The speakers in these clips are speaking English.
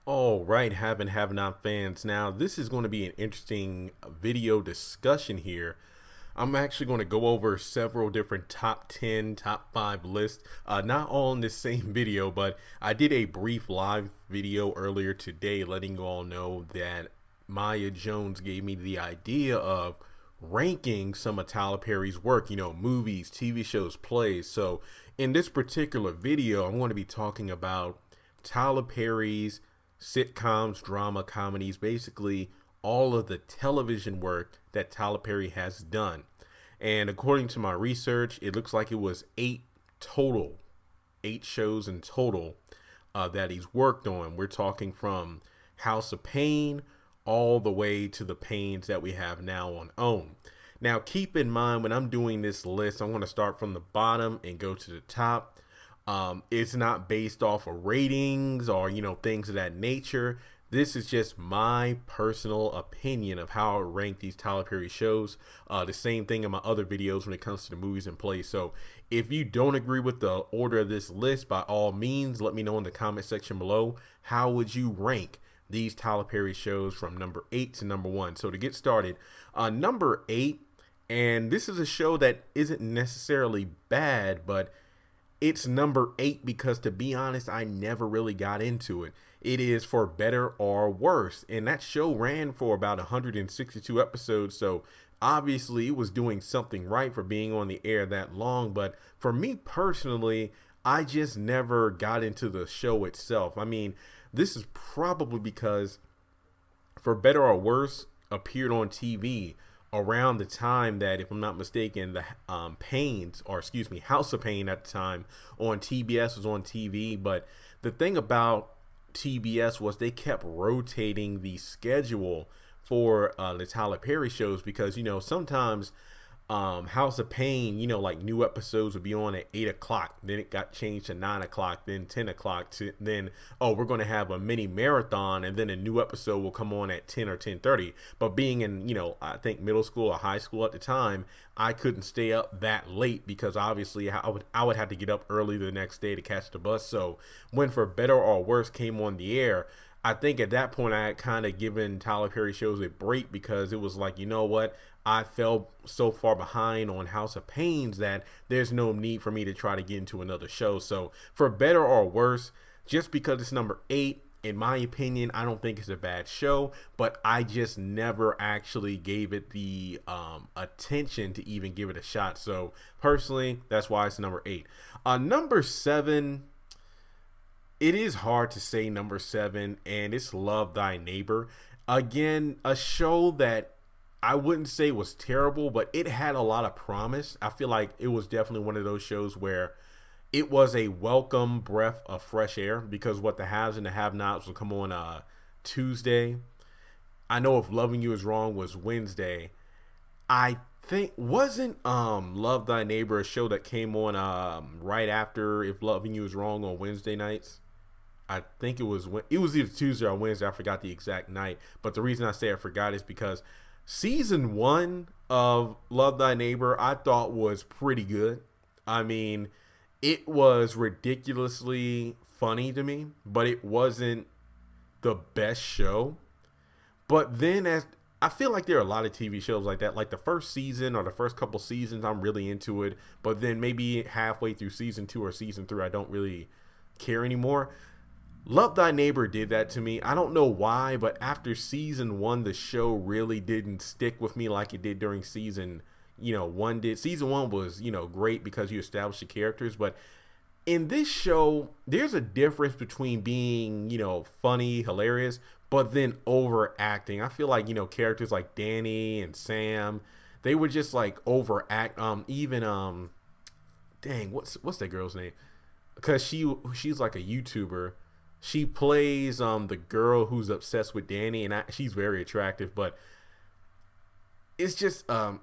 All right, have not fans. Now, this is going to be an interesting video discussion here. I'm actually going to go over several different top 10, top 5 lists, not all in the same video, but I did a brief live video earlier today letting you all know that Maya Jones gave me the idea of ranking some of Tyler Perry's work, movies, TV shows, plays. So in this particular video, I'm going to be talking about Tyler Perry's sitcoms, drama, comedies, basically all of the television work that Tyler Perry has done. And according to my research, it looks like it was eight shows in total that he's worked on. We're talking from House of Payne all the way to the Paynes that we have now on OWN. Now, keep in mind when I'm doing this list, I'm going to start from the bottom and go to the top. It's not based off of ratings or, things of that nature. This is just my personal opinion of how I rank these Tyler Perry shows. The same thing in my other videos when it comes to the movies and plays. So if you don't agree with the order of this list, by all means, let me know in the comment section below. How would you rank these Tyler Perry shows from number 8 to number 1? So to get started, number 8, and this is a show that isn't necessarily bad, but it's number 8 because, to be honest, I never really got into it. It is For Better or Worse, and that show ran for about 162 episodes, so obviously it was doing something right for being on the air that long. But for me personally, I just never got into the show itself. I mean, this is probably because For Better or Worse appeared on TV around the time that, if I'm not mistaken, the House of Payne at the time on TBS was on TV. But the thing about TBS was they kept rotating the schedule for the Tyler Perry shows because, sometimes House of Payne, like new episodes would be on at 8 o'clock. Then it got changed to 9 o'clock, then 10 o'clock. Then, we're going to have a mini marathon, and then a new episode will come on at 10 or 10:30. But being in, I think middle school or high school at the time, I couldn't stay up that late because obviously I would have to get up early the next day to catch the bus. So when For Better or Worse came on the air, I think at that point I had kind of given Tyler Perry shows a break because it was like, you know what? I fell so far behind on House of Paynes that there's no need for me to try to get into another show. So For Better or Worse, just because it's number 8, in my opinion, I don't think it's a bad show, but I just never actually gave it the attention to even give it a shot. So personally, that's why it's number 8. Number 7, it is hard to say number 7, and it's Love Thy Neighbor. Again, a show that I wouldn't say was terrible, but it had a lot of promise. I feel like it was definitely one of those shows where it was a welcome breath of fresh air because what the haves and the have-nots will come on Tuesday. I know If Loving You Is Wrong was Wednesday. I think wasn't Love Thy Neighbor a show that came on right after If Loving You Is Wrong on Wednesday nights? I think it was either Tuesday or Wednesday. I forgot the exact night. But the reason I say I forgot is because season 1 of Love Thy Neighbor I thought was pretty good. I mean, it was ridiculously funny to me, but it wasn't the best show. But then I feel like there are a lot of TV shows like that. Like the first season or the first couple seasons, I'm really into it. But then maybe halfway through season 2 or season 3, I don't really care anymore. Love Thy Neighbor did that to me. I don't know why, but after season 1, the show really didn't stick with me like it did during season 1 did. Season 1 was, great because you established the characters, but in this show, there's a difference between being, funny, hilarious, but then overacting. I feel like, characters like Danny and Sam, they would just like overact. Dang, what's that girl's name? Because she's like a YouTuber. She plays the girl who's obsessed with Danny, and she's very attractive, but it's just I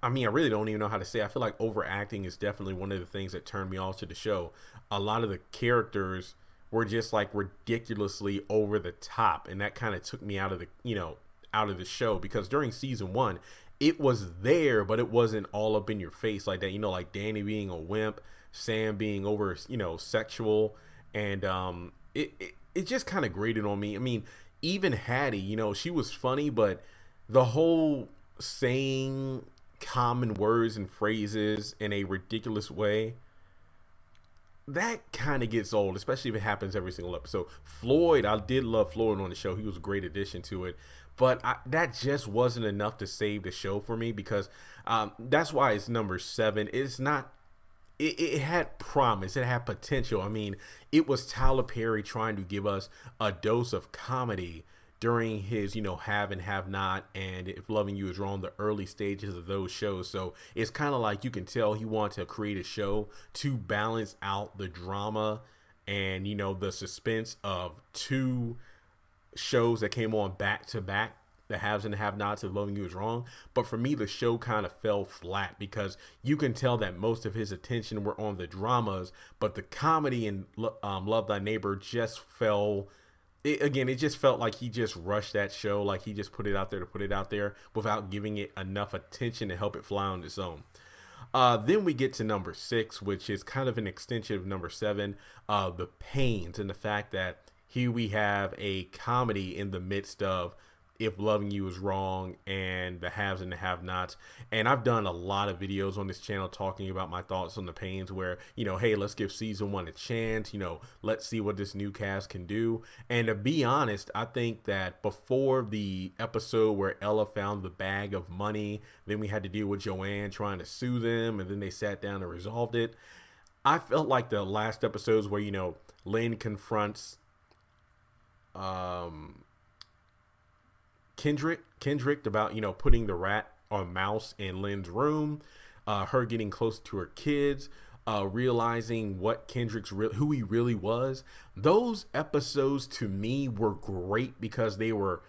really don't even know how to say it. I feel like overacting is definitely one of the things that turned me off to the show. A lot of the characters were just like ridiculously over the top, and that kind of took me out of the show because during season 1 it was there, but it wasn't all up in your face like that. Like Danny being a wimp, Sam being over, sexual, and it it just kind of grated on me. I mean, even Hattie, she was funny, but the whole saying common words and phrases in a ridiculous way, that kind of gets old, especially if it happens every single episode. Floyd, I did love Floyd on the show. He was a great addition to it. But that just wasn't enough to save the show for me, because that's why it's number 7. It's not. It had promise. It had potential. I mean, it was Tyler Perry trying to give us a dose of comedy during his, have and have not, and If Loving You Is Wrong, the early stages of those shows. So it's kind of like you can tell he wanted to create a show to balance out the drama and, the suspense of 2 shows that came on back to back, the haves and the have-nots of Loving You Is Wrong. But for me, the show kind of fell flat, because you can tell that most of his attention were on the dramas, but the comedy in Love Thy Neighbor just fell. It just felt like he just rushed that show, like he just put it out there to put it out there without giving it enough attention to help it fly on its own. Then we get to number 6, which is kind of an extension of number 7, the Paynes, and the fact that here we have a comedy in the midst of If Loving You Is Wrong and the haves and the have-nots. And I've done a lot of videos on this channel talking about my thoughts on the Paynes, where, hey, let's give season 1 a chance. Let's see what this new cast can do. And to be honest, I think that before the episode where Ella found the bag of money, then we had to deal with Joanne trying to sue them, and then they sat down and resolved it. I felt like the last episodes where, Lynn confronts Kendrick about, putting the rat or mouse in Lynn's room, her getting close to her kids, realizing what who he really was. Those episodes to me were great, because they were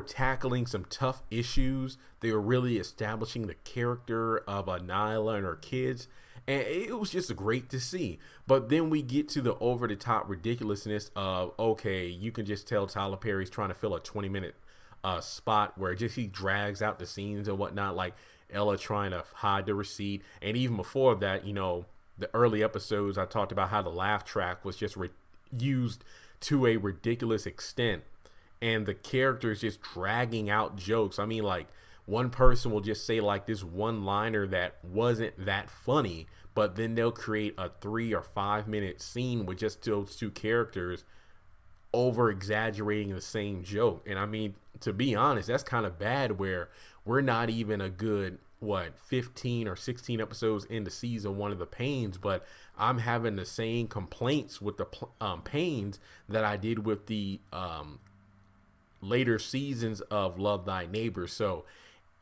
tackling some tough issues. They were really establishing the character of Nyla and her kids. And it was just great to see. But then we get to the over-the-top ridiculousness of, okay, you can just tell Tyler Perry's trying to fill a 20-minute spot where just he drags out the scenes and whatnot, like Ella trying to hide the receipt. And even before that, the early episodes, I talked about how the laugh track was just used to a ridiculous extent, and the characters just dragging out jokes. I mean, like, one person will just say like this one liner that wasn't that funny, but then they'll create a 3 or 5 minute scene with just those 2 characters over exaggerating the same joke. And I mean, to be honest, that's kind of bad, where we're not even a good 15 or 16 episodes into season 1 of the Paynes, but I'm having the same complaints with the Paynes that I did with the later seasons of Love Thy Neighbor. So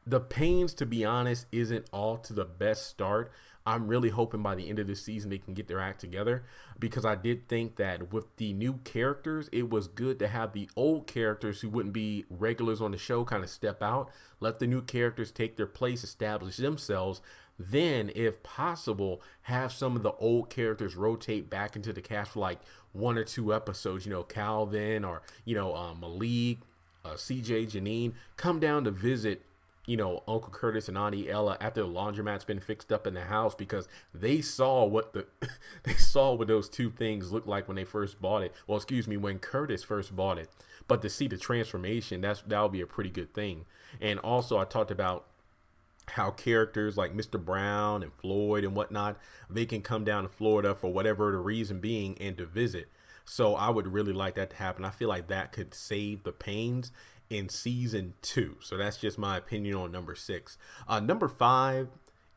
the Paynes, to be honest, isn't all to the best start. I'm really hoping by the end of this season they can get their act together, because I did think that with the new characters, it was good to have the old characters who wouldn't be regulars on the show kind of step out, let the new characters take their place, establish themselves. Then, if possible, have some of the old characters rotate back into the cast for like 1 or 2 episodes. Calvin or, Malik, CJ, Janine, come down to visit Uncle Curtis and Auntie Ella after the laundromat's been fixed up in the house, because they saw what those 2 things looked like when they first bought it. Well, excuse me, when Curtis first bought it. But to see the transformation, that would be a pretty good thing. And also, I talked about how characters like Mr. Brown and Floyd and whatnot, they can come down to Florida for whatever the reason being and to visit. So I would really like that to happen. I feel like that could save the Paynes in season 2. So that's just my opinion on number 6. Number 5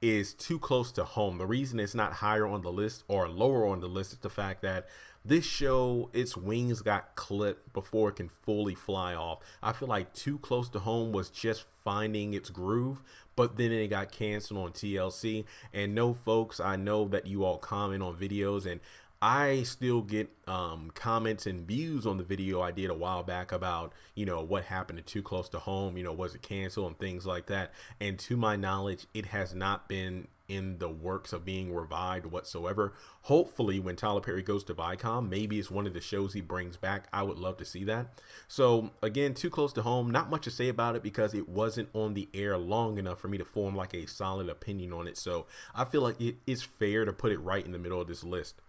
is Too Close to Home. The reason it's not higher on the list or lower on the list is the fact that this show, its wings got clipped before it can fully fly off. I feel like Too Close to Home was just finding its groove, but then it got canceled on TLC. And no, folks, I know that you all comment on videos, and I still get comments and views on the video I did a while back about, what happened to Too Close to Home, was it canceled and things like that. And to my knowledge, it has not been in the works of being revived whatsoever. Hopefully, when Tyler Perry goes to Viacom, maybe it's one of the shows he brings back. I would love to see that. So again, Too Close to Home, not much to say about it because it wasn't on the air long enough for me to form like a solid opinion on it. So I feel like it is fair to put it right in the middle of this list.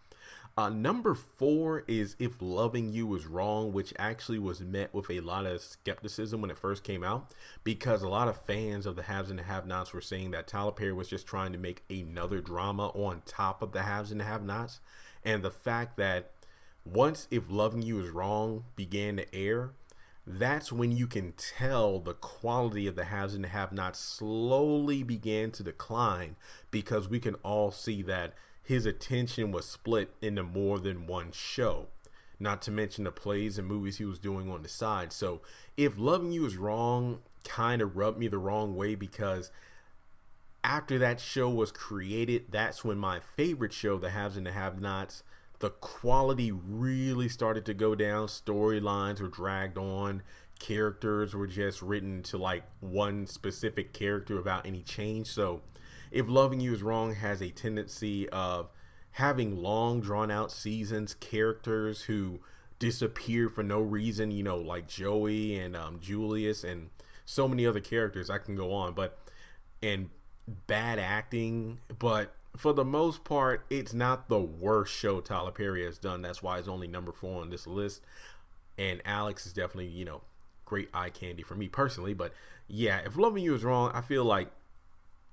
Number four is If Loving You Is Wrong, which actually was met with a lot of skepticism when it first came out, because a lot of fans of the haves and the have-nots were saying that Tyler Perry was just trying to make another drama on top of the haves and the have-nots. And the fact that once If Loving You Is Wrong began to air, that's when you can tell the quality of the haves and the have-nots slowly began to decline, because we can all see that his attention was split into more than one show, not to mention the plays and movies he was doing on the side. So If Loving You Is Wrong kind of rubbed me the wrong way, because after that show was created, that's when my favorite show, The Haves and the Have-Nots, the quality really started to go down. Storylines were dragged on. Characters were just written to like one specific character without any change. So If Loving You Is Wrong has a tendency of having long drawn out seasons, characters who disappear for no reason, you know, like Joey and Julius and so many other characters. I can go on, and bad acting, but for the most part, it's not the worst show Tyler Perry has done. That's why it's only number 4 on this list. And Alex is definitely, you know, great eye candy for me personally. But yeah, If Loving You Is Wrong, I feel like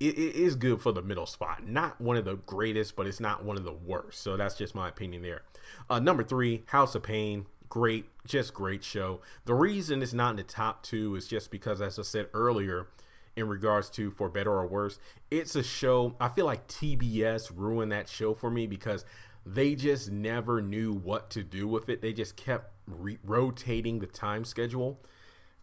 it is good for the middle spot. Not one of the greatest, but it's not one of the worst. So that's just my opinion there. Number 3, House of Payne. Great, just great show. The reason it's not in the top 2 is just because, as I said earlier, in regards to For Better or Worse, it's a show, I feel like TBS ruined that show for me, because they just never knew what to do with it. They just kept rotating the time schedule.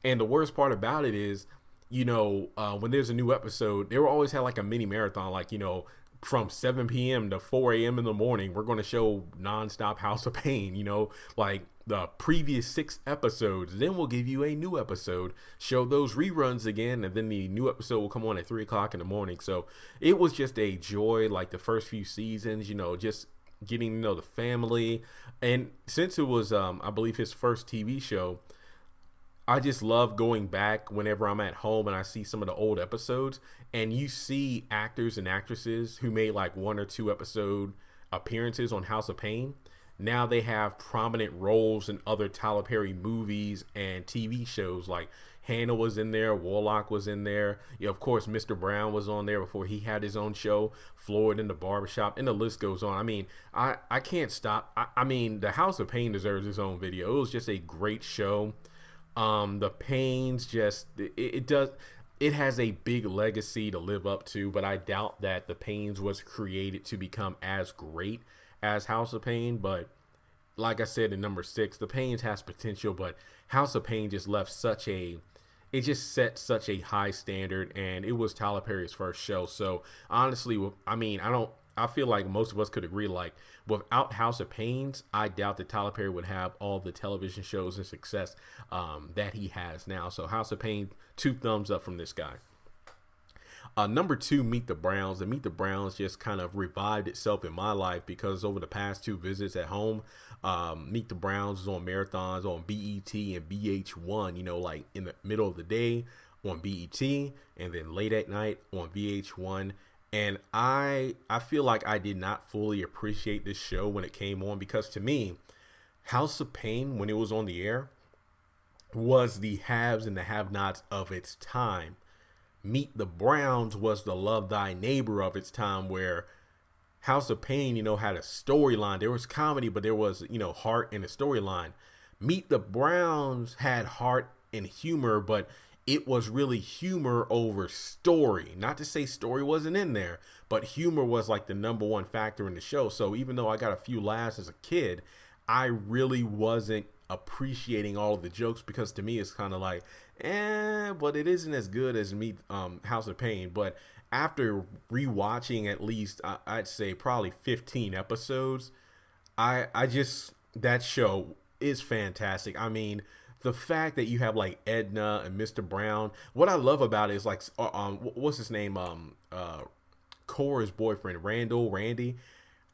And the worst part about it is, you know, when there's a new episode, they will always have like a mini marathon, like, you know, from 7 p.m. to 4 a.m. in the morning, we're going to show nonstop House of Payne, you know, like the previous 6 episodes. Then we'll give you a new episode, show those reruns again, and then the new episode will come on at 3 o'clock in the morning. So it was just a joy, like the first few seasons, you know, just getting to know the family. And since it was, I believe, his first TV show, I just love going back whenever I'm at home and I see some of the old episodes, and you see actors and actresses who made like 1 or 2 episode appearances on House of Payne. Now they have prominent roles in other Tyler Perry movies and TV shows. Like Hannah was in there, Warlock was in there. You know, of course, Mr. Brown was on there before he had his own show, Floyd in the Barbershop, and the list goes on. I mean, I can't stop. I mean, the House of Payne deserves its own video. It was just a great show. The Paynes, just it has a big legacy to live up to, but I doubt that the Paynes was created to become as great as House of Payne. But like I said in number 6, the Paynes has potential, but House of Payne just it just set such a high standard, and it was Tyler Perry's first show. So honestly, I mean, I feel like most of us could agree, like, without House of Paynes, I doubt that Tyler Perry would have all the television shows and success that he has now. So House of Payne, 2 thumbs up from this guy. Number 2, Meet the Browns. And Meet the Browns just kind of revived itself in my life, because over the past 2 visits at home, Meet the Browns was on marathons on BET and VH1, you know, like in the middle of the day on BET, and then late at night on VH1. And I feel like I did not fully appreciate this show when it came on, because to me, House of Payne, when it was on the air, was the haves and the have-nots of its time. Meet the Browns was the love thy neighbor of its time, where House of Payne, you know, had a storyline. There was comedy, but there was, you know, heart in the storyline. Meet the Browns had heart and humor, but it was really humor over story. Not to say story wasn't in there, but humor was like the number 1 factor in the show. So even though I got a few laughs as a kid, I really wasn't appreciating all of the jokes, because to me it's kind of like, but it isn't as good as House of Payne. But after rewatching at least, I'd say probably 15 episodes, I just, that show is fantastic. I mean, the fact that you have like Edna and Mr. Brown, what I love about it is like, what's his name? Cora's boyfriend, Randy.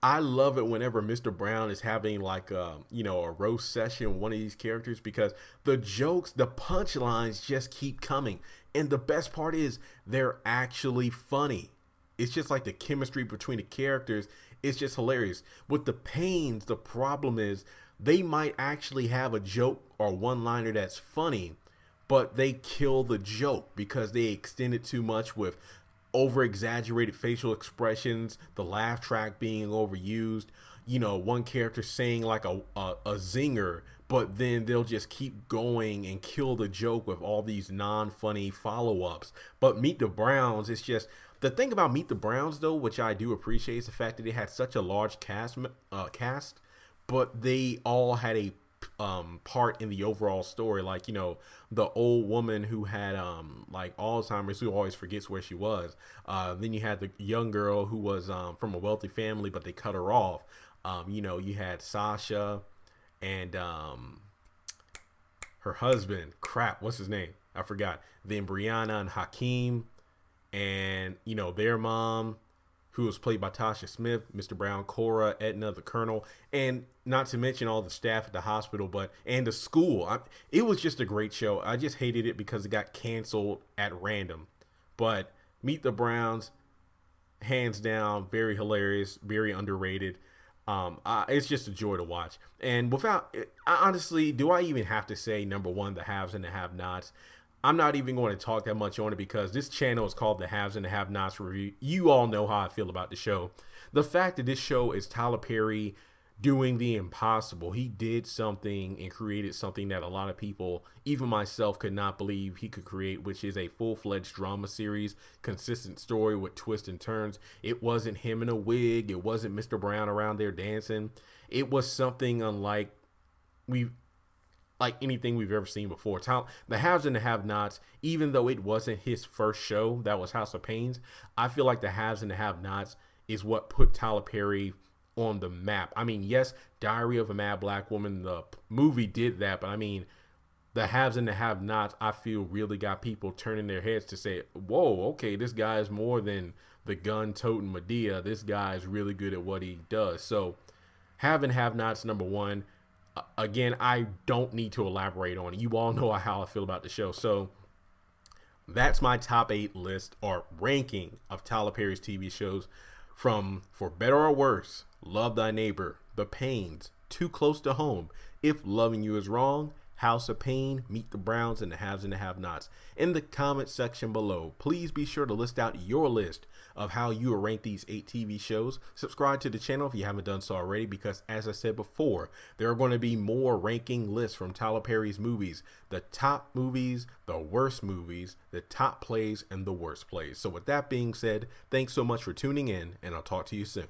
I love it whenever Mr. Brown is having like you know, a roast session with one of these characters, because the jokes, the punchlines just keep coming. And the best part is they're actually funny. It's just like the chemistry between the characters It's just hilarious. With the Paynes, the problem is they might actually have a joke or one liner that's funny, but they kill the joke because they extend it too much with over exaggerated facial expressions, the laugh track being overused, one character saying like a zinger, but then they'll just keep going and kill the joke with all these non-funny follow-ups. But Meet the Browns, it's just the thing about Meet the Browns though, which I do appreciate, is the fact that they had such a large cast, but they all had a part in the overall story. Like, the old woman who had like Alzheimer's, who always forgets where she was. Then you had the young girl who was from a wealthy family, but they cut her off. You had Sasha and her husband. Crap, what's his name? I forgot. Then Brianna and Hakeem, and their mom, who was played by Tasha Smith, Mr. Brown, Cora, Edna, the Colonel, and not to mention all the staff at the hospital, and the school. It was just a great show. I just hated it because it got canceled at random. But Meet the Browns, hands down, very hilarious, very underrated. It's just a joy to watch. And honestly, do I even have to say number one, the haves and the have-nots? I'm not even going to talk that much on it because this channel is called The Haves and the Have-Nots Review. You all know how I feel about the show. The fact that this show is Tyler Perry doing the impossible. He did something and created something that a lot of people, even myself, could not believe he could create, which is a full-fledged drama series, consistent story with twists and turns. It wasn't him in a wig. It wasn't Mr. Brown around there dancing. It was something unlike anything we've ever seen before. The Haves and the Have-Nots, even though it wasn't his first show, that was House of Paynes, I feel like the Haves and the Have-Nots is what put Tyler Perry on the map. I mean, yes, Diary of a Mad Black Woman, the movie did that, but I mean, the Haves and the Have-Nots, I feel, really got people turning their heads to say, whoa, okay, this guy is more than the gun-toting Medea. This guy is really good at what he does. So, Have and Have-Nots, number one. Again, I don't need to elaborate on it. You all know how I feel about the show. So that's my top 8 list or ranking of Tyler Perry's TV shows, from For Better or Worse, Love Thy Neighbor, The Paynes, Too Close to Home, If Loving You Is Wrong, House of Payne, Meet the Browns, and the Haves and the Have-Nots. In the comment section below, please be sure to list out your list of how you will rank these 8 TV shows. Subscribe to the channel if you haven't done so already, because as I said before, there are going to be more ranking lists from Tyler Perry's movies. The top movies, the worst movies, the top plays, and the worst plays. So with that being said, thanks so much for tuning in, and I'll talk to you soon.